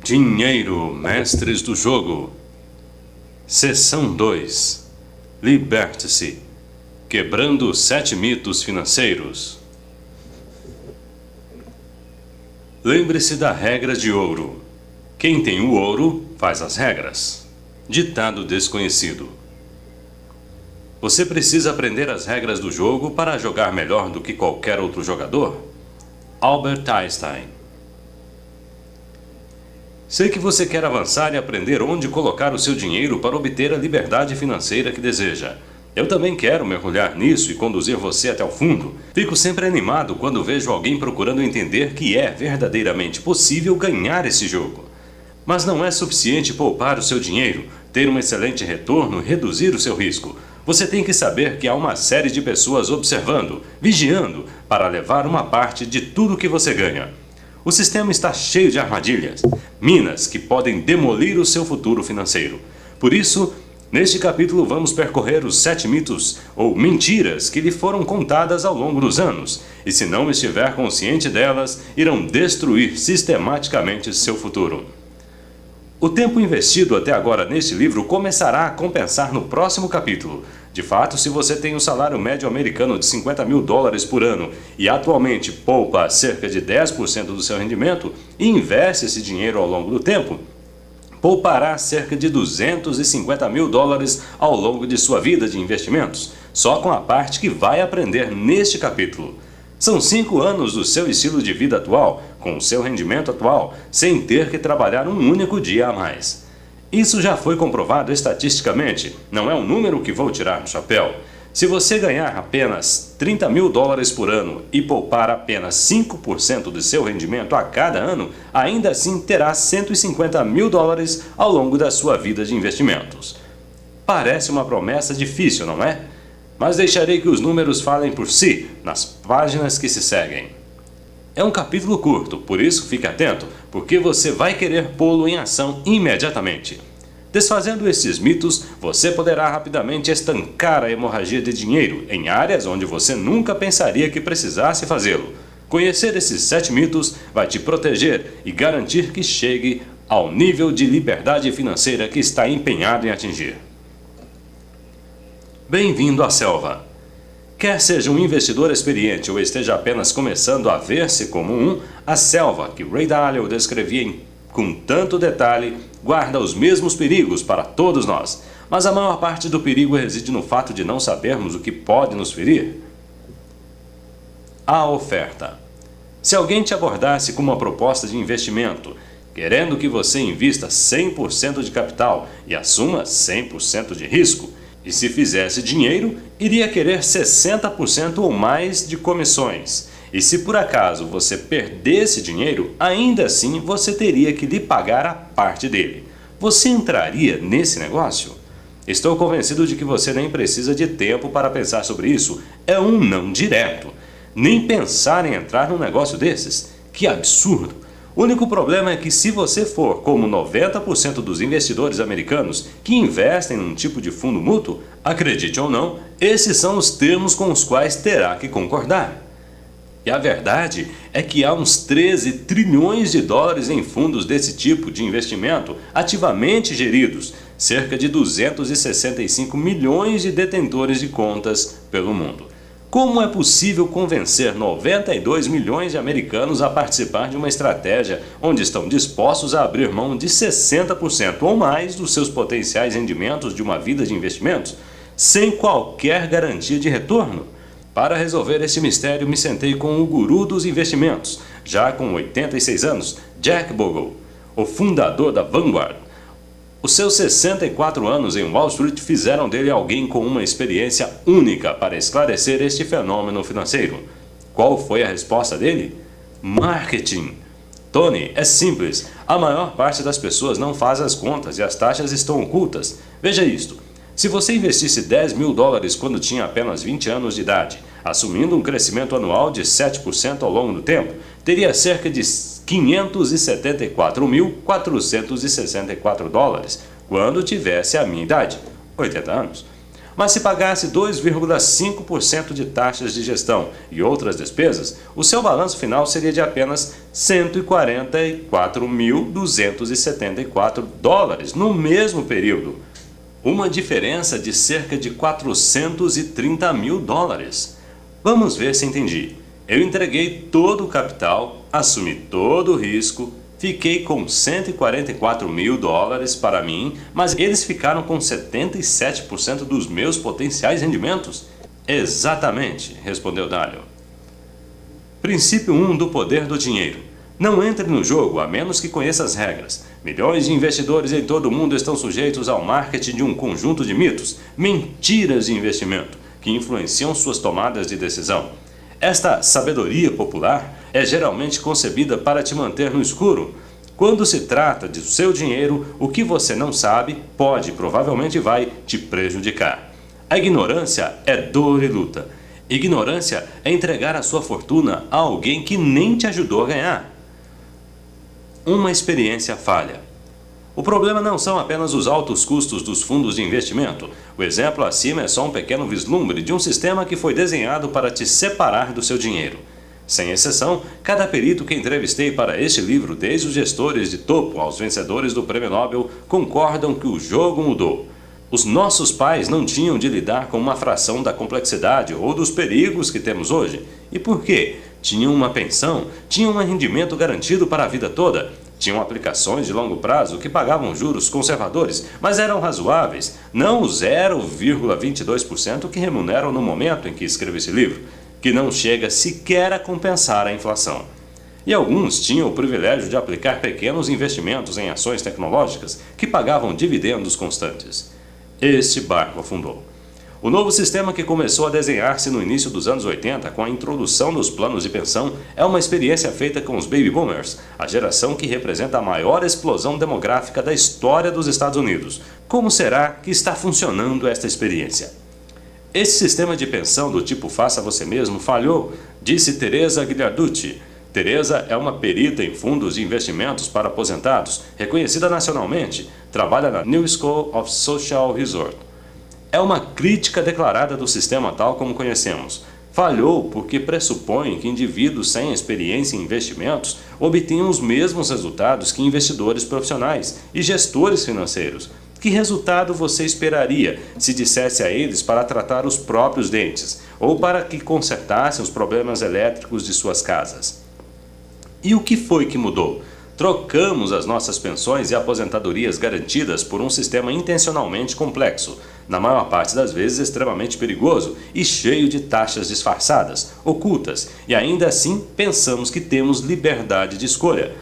Dinheiro, mestres do jogo. Seção 2. Liberte-se. Quebrando 7 mitos financeiros. Lembre-se da regra de ouro. Quem tem o ouro faz as regras. Ditado desconhecido. Você precisa aprender as regras do jogo para jogar melhor do que qualquer outro jogador? Albert Einstein. Sei que você quer avançar e aprender onde colocar o seu dinheiro para obter a liberdade financeira que deseja. Eu também quero mergulhar nisso e conduzir você até o fundo. Fico sempre animado quando vejo alguém procurando entender que é verdadeiramente possível ganhar esse jogo. Mas não é suficiente poupar o seu dinheiro, ter um excelente retorno e reduzir o seu risco. Você tem que saber que há uma série de pessoas observando, vigiando, para levar uma parte de tudo que você ganha. O sistema está cheio de armadilhas, minas que podem demolir o seu futuro financeiro. Por isso, neste capítulo vamos percorrer os 7 mitos ou mentiras que lhe foram contadas ao longo dos anos, e se não estiver consciente delas, irão destruir sistematicamente seu futuro. O tempo investido até agora neste livro começará a compensar no próximo capítulo. De fato, se você tem um salário médio americano de $50 mil por ano e atualmente poupa cerca de 10% do seu rendimento e investe esse dinheiro ao longo do tempo, poupará cerca de $250 mil ao longo de sua vida de investimentos, só com a parte que vai aprender neste capítulo. São 5 anos do seu estilo de vida atual, com o seu rendimento atual, sem ter que trabalhar um único dia a mais. Isso já foi comprovado estatisticamente, não é um número que vou tirar do chapéu. Se você ganhar apenas $30 mil por ano e poupar apenas 5% do seu rendimento a cada ano, ainda assim terá $150 mil ao longo da sua vida de investimentos. Parece uma promessa difícil, não é? Mas deixarei que os números falem por si nas páginas que se seguem. É um capítulo curto, por isso fique atento, porque você vai querer pô-lo em ação imediatamente. Desfazendo esses mitos, você poderá rapidamente estancar a hemorragia de dinheiro em áreas onde você nunca pensaria que precisasse fazê-lo. Conhecer esses 7 mitos vai te proteger e garantir que chegue ao nível de liberdade financeira que está empenhado em atingir. Bem-vindo à selva. Quer seja um investidor experiente ou esteja apenas começando a ver-se como um, a selva que Ray Dalio descrevia com tanto detalhe guarda os mesmos perigos para todos nós, mas a maior parte do perigo reside no fato de não sabermos o que pode nos ferir. A oferta. Se alguém te abordasse com uma proposta de investimento, querendo que você invista 100% de capital e assuma 100% de risco, e se fizesse dinheiro, iria querer 60% ou mais de comissões. E se por acaso você perdesse dinheiro, ainda assim você teria que lhe pagar a parte dele. Você entraria nesse negócio? Estou convencido de que você nem precisa de tempo para pensar sobre isso. É um não direto. Nem pensar em entrar num negócio desses. Que absurdo! O único problema é que se você for como 90% dos investidores americanos que investem num tipo de fundo mútuo, acredite ou não, esses são os termos com os quais terá que concordar. E a verdade é que há uns 13 trilhões de dólares em fundos desse tipo de investimento ativamente geridos, cerca de 265 milhões de detentores de contas pelo mundo. Como é possível convencer 92 milhões de americanos a participar de uma estratégia onde estão dispostos a abrir mão de 60% ou mais dos seus potenciais rendimentos de uma vida de investimentos, sem qualquer garantia de retorno? Para resolver este mistério, me sentei com o guru dos investimentos, já com 86 anos, Jack Bogle, o fundador da Vanguard. Os seus 64 anos em Wall Street fizeram dele alguém com uma experiência única para esclarecer este fenômeno financeiro. Qual foi a resposta dele? Marketing. Tony, é simples. A maior parte das pessoas não faz as contas e as taxas estão ocultas. Veja isto. Se você investisse $10 mil quando tinha apenas 20 anos de idade, assumindo um crescimento anual de 7% ao longo do tempo, teria cerca de $574.464 quando tivesse a minha idade, 80 anos. Mas se pagasse 2,5% de taxas de gestão e outras despesas, o seu balanço final seria de apenas $144.274 no mesmo período. Uma diferença de cerca de $430 mil. Vamos ver se entendi. Eu entreguei todo o capital, assumi todo o risco, fiquei com $144 mil para mim, mas eles ficaram com 77% dos meus potenciais rendimentos? Exatamente, respondeu Dalio. Princípio 1 do poder do dinheiro. Não entre no jogo a menos que conheça as regras. Milhões de investidores em todo o mundo estão sujeitos ao marketing de um conjunto de mitos, mentiras de investimento, que influenciam suas tomadas de decisão. Esta sabedoria popular é geralmente concebida para te manter no escuro. Quando se trata de seu dinheiro, o que você não sabe pode e provavelmente vai te prejudicar. A ignorância é dor e luta. Ignorância é entregar a sua fortuna a alguém que nem te ajudou a ganhar. Uma experiência falha. O problema não são apenas os altos custos dos fundos de investimento. O exemplo acima é só um pequeno vislumbre de um sistema que foi desenhado para te separar do seu dinheiro. Sem exceção, cada perito que entrevistei para este livro, desde os gestores de topo aos vencedores do Prêmio Nobel, concordam que o jogo mudou. Os nossos pais não tinham de lidar com uma fração da complexidade ou dos perigos que temos hoje. E por quê? Tinham uma pensão, tinham um rendimento garantido para a vida toda, tinham aplicações de longo prazo que pagavam juros conservadores, mas eram razoáveis, não o 0,22% que remuneram no momento em que escrevo esse livro, que não chega sequer a compensar a inflação. E alguns tinham o privilégio de aplicar pequenos investimentos em ações tecnológicas que pagavam dividendos constantes. Este barco afundou. O novo sistema que começou a desenhar-se no início dos anos 80 com a introdução dos planos de pensão é uma experiência feita com os Baby Boomers, a geração que representa a maior explosão demográfica da história dos Estados Unidos. Como será que está funcionando esta experiência? Esse sistema de pensão do tipo faça você mesmo falhou, disse Teresa Gugliarducci. Teresa é uma perita em fundos de investimentos para aposentados, reconhecida nacionalmente, trabalha na New School of Social Resort. É uma crítica declarada do sistema tal como conhecemos. Falhou porque pressupõe que indivíduos sem experiência em investimentos obtenham os mesmos resultados que investidores profissionais e gestores financeiros. Que resultado você esperaria se dissesse a eles para tratar os próprios dentes ou para que consertassem os problemas elétricos de suas casas? E o que foi que mudou? Trocamos as nossas pensões e aposentadorias garantidas por um sistema intencionalmente complexo, na maior parte das vezes extremamente perigoso e cheio de taxas disfarçadas, ocultas, e ainda assim pensamos que temos liberdade de escolha.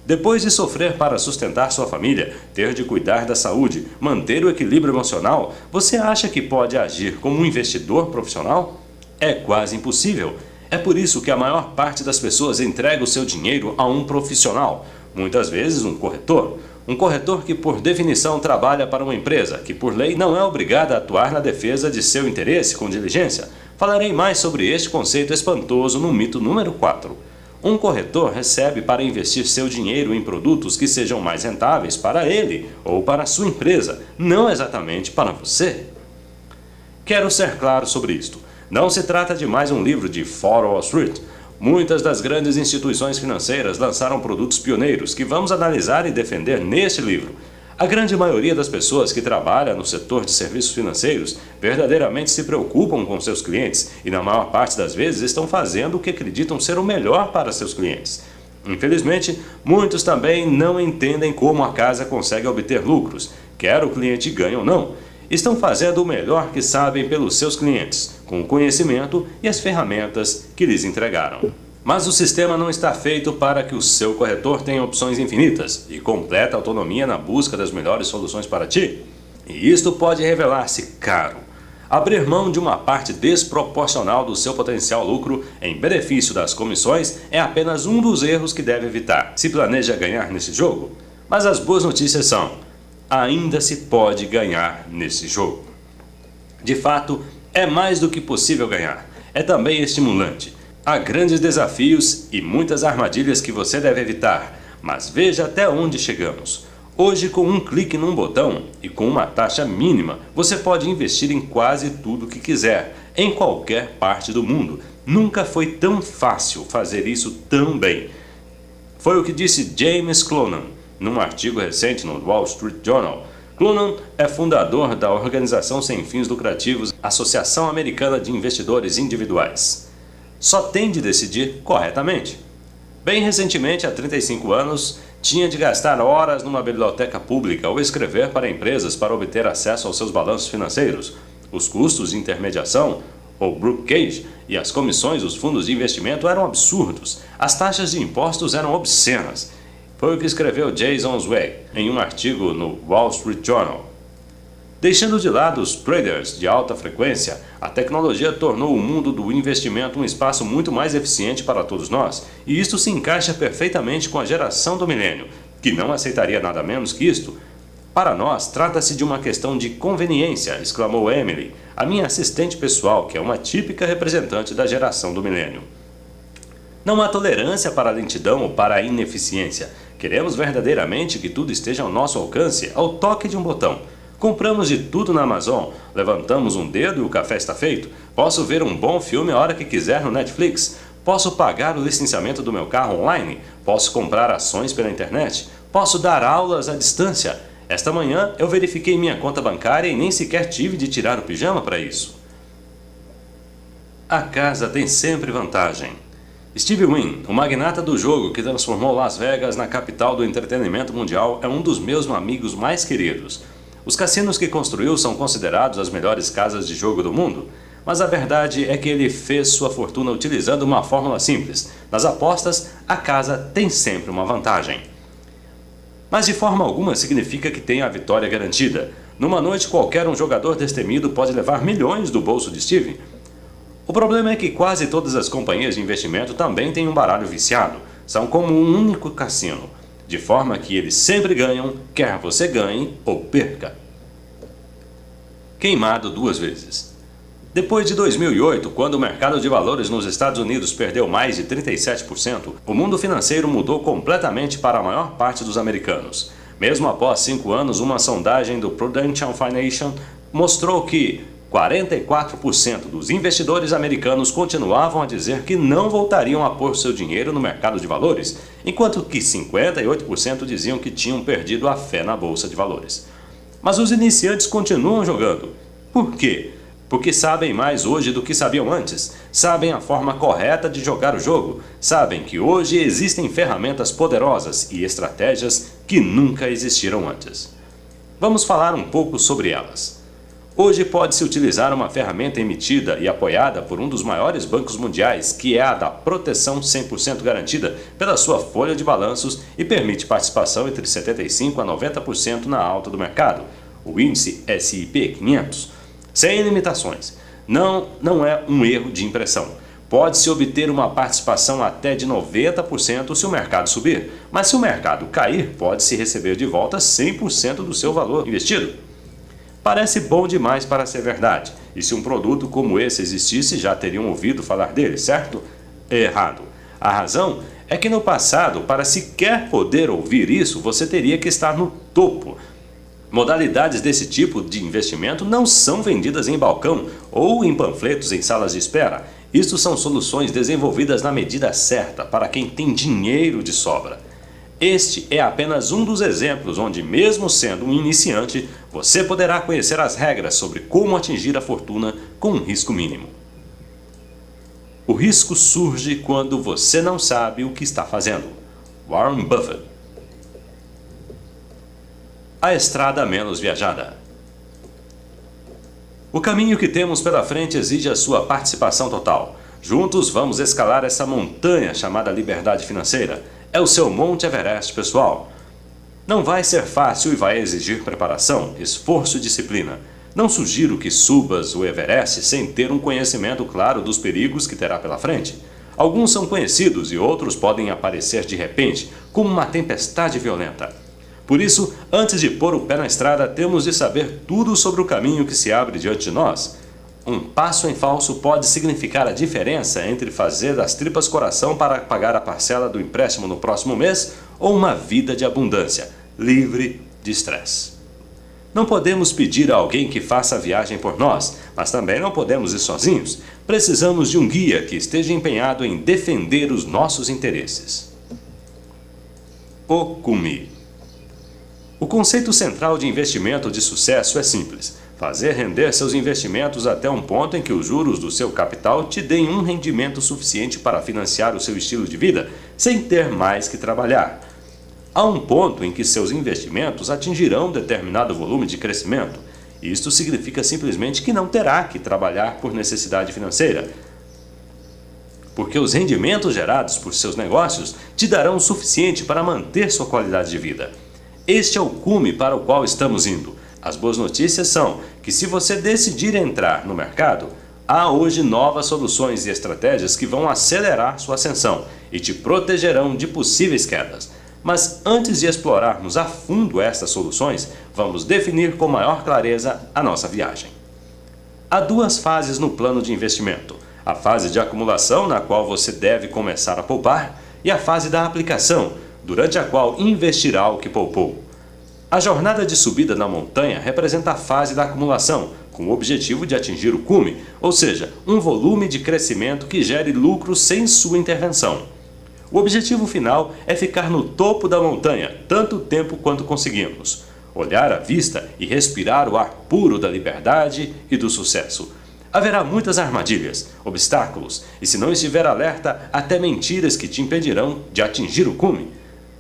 Depois de sofrer para sustentar sua família, ter de cuidar da saúde, manter o equilíbrio emocional, você acha que pode agir como um investidor profissional? É quase impossível. É por isso que a maior parte das pessoas entrega o seu dinheiro a um profissional, muitas vezes um corretor. Um corretor que, por definição, trabalha para uma empresa, que, por lei, não é obrigada a atuar na defesa de seu interesse com diligência. Falarei mais sobre este conceito espantoso no mito número 4. Um corretor recebe para investir seu dinheiro em produtos que sejam mais rentáveis para ele ou para sua empresa, não exatamente para você. Quero ser claro sobre isto. Não se trata de mais um livro de For Wall Street. Muitas das grandes instituições financeiras lançaram produtos pioneiros que vamos analisar e defender neste livro. A grande maioria das pessoas que trabalha no setor de serviços financeiros verdadeiramente se preocupam com seus clientes e, na maior parte das vezes, estão fazendo o que acreditam ser o melhor para seus clientes. Infelizmente, muitos também não entendem como a casa consegue obter lucros, quer o cliente ganhe ou não. Estão fazendo o melhor que sabem pelos seus clientes, com o conhecimento e as ferramentas que lhes entregaram. Mas o sistema não está feito para que o seu corretor tenha opções infinitas e completa autonomia na busca das melhores soluções para ti. E isto pode revelar-se caro. Abrir mão de uma parte desproporcional do seu potencial lucro em benefício das comissões é apenas um dos erros que deve evitar, se planeja ganhar nesse jogo. Mas as boas notícias são: ainda se pode ganhar nesse jogo. De fato, é mais do que possível ganhar. É também estimulante. Há grandes desafios e muitas armadilhas que você deve evitar, mas veja até onde chegamos. Hoje, com um clique num botão e com uma taxa mínima, você pode investir em quase tudo que quiser, em qualquer parte do mundo. Nunca foi tão fácil fazer isso tão bem. Foi o que disse James Clonan, num artigo recente no Wall Street Journal. Clonan é fundador da organização sem fins lucrativos Associação Americana de Investidores Individuais. Só tem de decidir corretamente. Bem recentemente, há 35 anos, tinha de gastar horas numa biblioteca pública ou escrever para empresas para obter acesso aos seus balanços financeiros. Os custos de intermediação, ou brokerage, e as comissões dos fundos de investimento eram absurdos. As taxas de impostos eram obscenas. Foi o que escreveu Jason Zweig em um artigo no Wall Street Journal. Deixando de lado os traders de alta frequência, a tecnologia tornou o mundo do investimento um espaço muito mais eficiente para todos nós, e isto se encaixa perfeitamente com a geração do milênio, que não aceitaria nada menos que isto. Para nós, trata-se de uma questão de conveniência, exclamou Emily, a minha assistente pessoal, que é uma típica representante da geração do milênio. Não há tolerância para a lentidão ou para a ineficiência. Queremos verdadeiramente que tudo esteja ao nosso alcance, ao toque de um botão. Compramos de tudo na Amazon, levantamos um dedo e o café está feito. Posso ver um bom filme a hora que quiser no Netflix. Posso pagar o licenciamento do meu carro online. Posso comprar ações pela internet. Posso dar aulas à distância. Esta manhã eu verifiquei minha conta bancária e nem sequer tive de tirar o pijama para isso. A casa tem sempre vantagem. Steve Wynn, o magnata do jogo que transformou Las Vegas na capital do entretenimento mundial, é um dos meus amigos mais queridos. Os cassinos que construiu são considerados as melhores casas de jogo do mundo, mas a verdade é que ele fez sua fortuna utilizando uma fórmula simples. Nas apostas, a casa tem sempre uma vantagem. Mas de forma alguma significa que tem a vitória garantida. Numa noite qualquer, um jogador destemido pode levar milhões do bolso de Steve. O problema é que quase todas as companhias de investimento também têm um baralho viciado. São como um único cassino, de forma que eles sempre ganham, quer você ganhe ou perca. Queimado duas vezes. Depois de 2008, quando o mercado de valores nos Estados Unidos perdeu mais de 37%, o mundo financeiro mudou completamente para a maior parte dos americanos. Mesmo após 5 anos, uma sondagem do Prudential Financial mostrou que 44% dos investidores americanos continuavam a dizer que não voltariam a pôr seu dinheiro no mercado de valores, enquanto que 58% diziam que tinham perdido a fé na bolsa de valores. Mas os iniciantes continuam jogando. Por quê? Porque sabem mais hoje do que sabiam antes, sabem a forma correta de jogar o jogo, sabem que hoje existem ferramentas poderosas e estratégias que nunca existiram antes. Vamos falar um pouco sobre elas. Hoje pode-se utilizar uma ferramenta emitida e apoiada por um dos maiores bancos mundiais, que é a da proteção 100% garantida pela sua folha de balanços e permite participação entre 75% a 90% na alta do mercado, o índice S&P 500, sem limitações. Não é um erro de impressão. Pode-se obter uma participação até de 90% se o mercado subir, mas se o mercado cair, pode-se receber de volta 100% do seu valor investido. Parece bom demais para ser verdade, e se um produto como esse existisse, já teriam ouvido falar dele, certo? Errado. A razão é que no passado, para sequer poder ouvir isso, você teria que estar no topo. Modalidades desse tipo de investimento não são vendidas em balcão ou em panfletos em salas de espera. Isto são soluções desenvolvidas na medida certa para quem tem dinheiro de sobra. Este é apenas um dos exemplos onde, mesmo sendo um iniciante, você poderá conhecer as regras sobre como atingir a fortuna com um risco mínimo. O risco surge quando você não sabe o que está fazendo. Warren Buffett. A estrada menos viajada. O caminho que temos pela frente exige a sua participação total. Juntos vamos escalar essa montanha chamada liberdade financeira. É o seu Monte Everest pessoal. Não vai ser fácil e vai exigir preparação, esforço e disciplina. Não sugiro que subas o Everest sem ter um conhecimento claro dos perigos que terá pela frente. Alguns são conhecidos e outros podem aparecer de repente, como uma tempestade violenta. Por isso, antes de pôr o pé na estrada, temos de saber tudo sobre o caminho que se abre diante de nós. Um passo em falso pode significar a diferença entre fazer das tripas coração para pagar a parcela do empréstimo no próximo mês ou uma vida de abundância, livre de estresse. Não podemos pedir a alguém que faça a viagem por nós, mas também não podemos ir sozinhos. Precisamos de um guia que esteja empenhado em defender os nossos interesses. O CUMI. O conceito central de investimento de sucesso é simples: fazer render seus investimentos até um ponto em que os juros do seu capital te deem um rendimento suficiente para financiar o seu estilo de vida, sem ter mais que trabalhar. Há um ponto em que seus investimentos atingirão determinado volume de crescimento. Isto significa simplesmente que não terá que trabalhar por necessidade financeira, porque os rendimentos gerados por seus negócios te darão o suficiente para manter sua qualidade de vida. Este é o cume para o qual estamos indo. As boas notícias são que, se você decidir entrar no mercado, há hoje novas soluções e estratégias que vão acelerar sua ascensão e te protegerão de possíveis quedas. Mas antes de explorarmos a fundo estas soluções, vamos definir com maior clareza a nossa viagem. Há duas fases no plano de investimento: a fase de acumulação, na qual você deve começar a poupar, e a fase da aplicação, durante a qual investirá o que poupou. A jornada de subida na montanha representa a fase da acumulação, com o objetivo de atingir o cume, ou seja, um volume de crescimento que gere lucro sem sua intervenção. O objetivo final é ficar no topo da montanha tanto tempo quanto conseguimos, olhar à vista e respirar o ar puro da liberdade e do sucesso. Haverá muitas armadilhas, obstáculos e, se não estiver alerta, até mentiras que te impedirão de atingir o cume.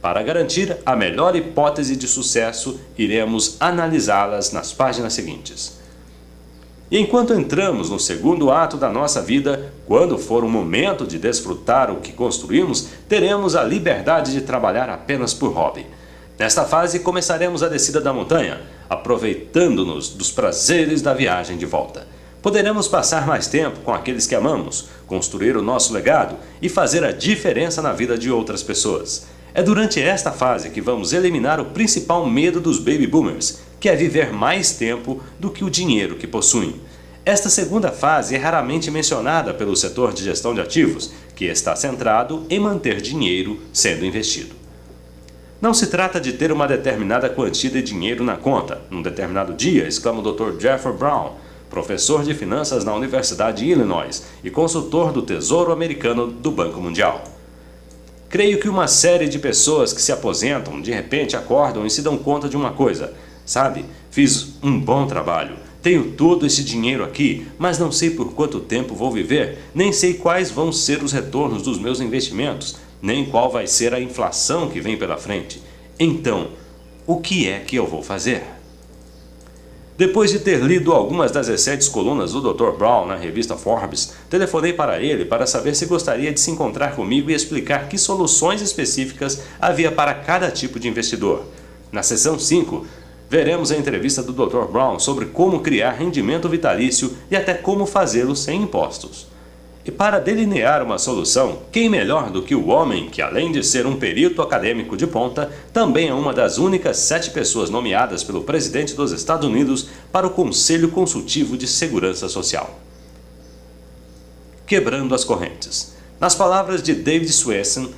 Para garantir a melhor hipótese de sucesso, iremos analisá-las nas páginas seguintes. E enquanto entramos no segundo ato da nossa vida, quando for o momento de desfrutar o que construímos, teremos a liberdade de trabalhar apenas por hobby. Nesta fase, começaremos a descida da montanha, aproveitando-nos dos prazeres da viagem de volta. Poderemos passar mais tempo com aqueles que amamos, construir o nosso legado e fazer a diferença na vida de outras pessoas. É durante esta fase que vamos eliminar o principal medo dos baby boomers, que é viver mais tempo do que o dinheiro que possuem. Esta segunda fase é raramente mencionada pelo setor de gestão de ativos, que está centrado em manter dinheiro sendo investido. Não se trata de ter uma determinada quantia de dinheiro na conta, num determinado dia, exclama o Dr. Jeffrey Brown, professor de finanças na Universidade de Illinois e consultor do Tesouro Americano do Banco Mundial. Creio que uma série de pessoas que se aposentam, de repente acordam e se dão conta de uma coisa: sabe, fiz um bom trabalho, tenho todo esse dinheiro aqui, mas não sei por quanto tempo vou viver, nem sei quais vão ser os retornos dos meus investimentos, nem qual vai ser a inflação que vem pela frente. Então, o que é que eu vou fazer? Depois de ter lido algumas das excelentes colunas do Dr. Brown na revista Forbes, telefonei para ele para saber se gostaria de se encontrar comigo e explicar que soluções específicas havia para cada tipo de investidor. Na sessão 5, veremos a entrevista do Dr. Brown sobre como criar rendimento vitalício e até como fazê-lo sem impostos. E para delinear uma solução, quem melhor do que o homem que, além de ser um perito acadêmico de ponta, também é uma das únicas 7 pessoas nomeadas pelo presidente dos Estados Unidos para o Conselho Consultivo de Segurança Social. Quebrando as correntes. Nas palavras de David Swensen,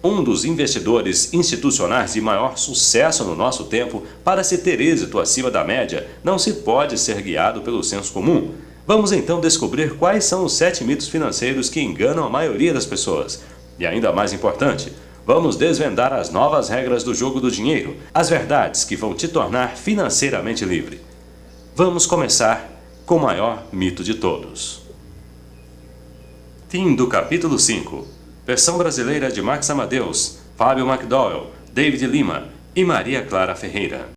um dos investidores institucionais de maior sucesso no nosso tempo, para se ter êxito acima da média, não se pode ser guiado pelo senso comum. Vamos então descobrir quais são os 7 mitos financeiros que enganam a maioria das pessoas. E ainda mais importante, vamos desvendar as novas regras do jogo do dinheiro, as verdades que vão te tornar financeiramente livre. Vamos começar com o maior mito de todos. Fim do capítulo 5. Versão brasileira de Max Amadeus, Fábio McDowell, David Lima e Maria Clara Ferreira.